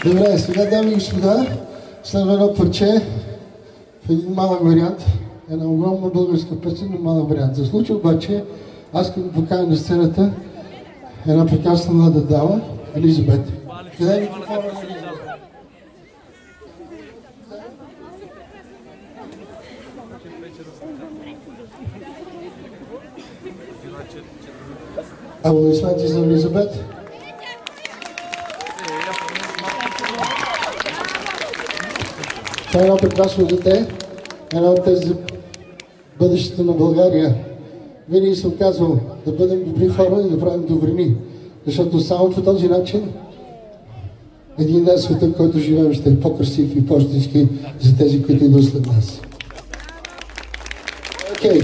Добре, сега, дами и господа, следва едно парче в един малък вариант. Една огромна българска песен, но малък вариант. За случай обаче, аз като поканя на сцената една прекрасна млада дама, Елизабет. Къде е микрофона? Аплодисменти за Елизабет. Това е едно прекрасно дете, едно от тези бъдещето на България. Винаги съм казвал да бъдем добри хора и да правим добрини, защото само по този начин един ден света, в който живеем, ще е по-красив и по-щастливи за тези, които идват след нас. Окей.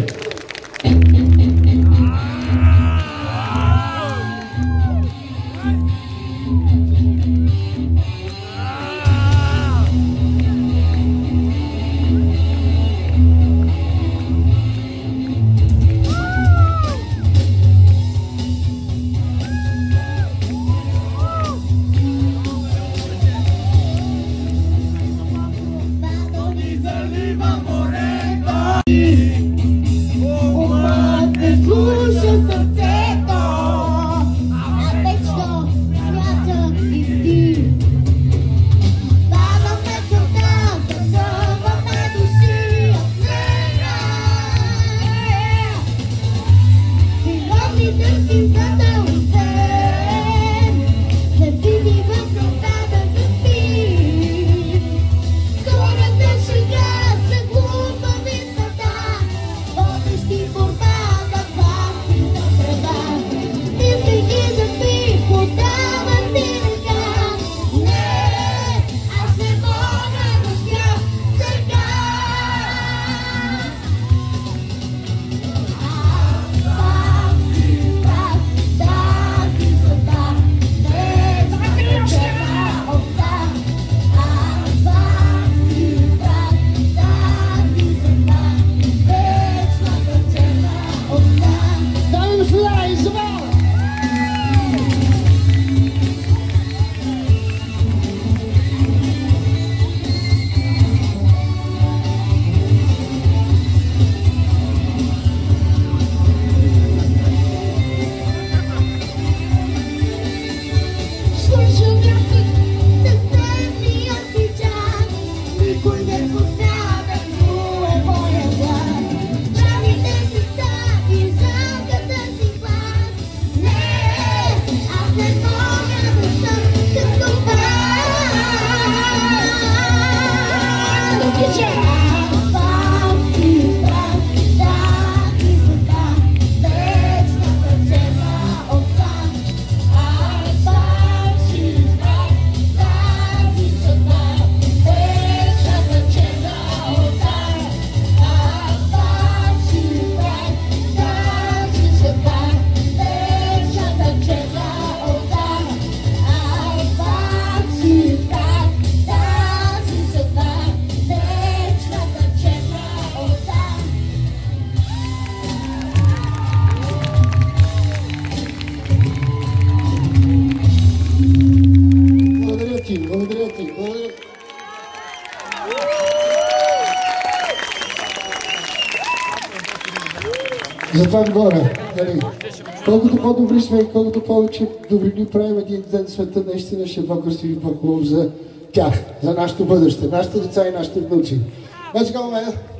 Затова говоря. Колкото по-добри сме и колкото повече добрини правим, един ден света наистина ще е по-красив и по-хубав за тях, за нашето бъдеще, нашите деца и нашите внуци. Let's go, man!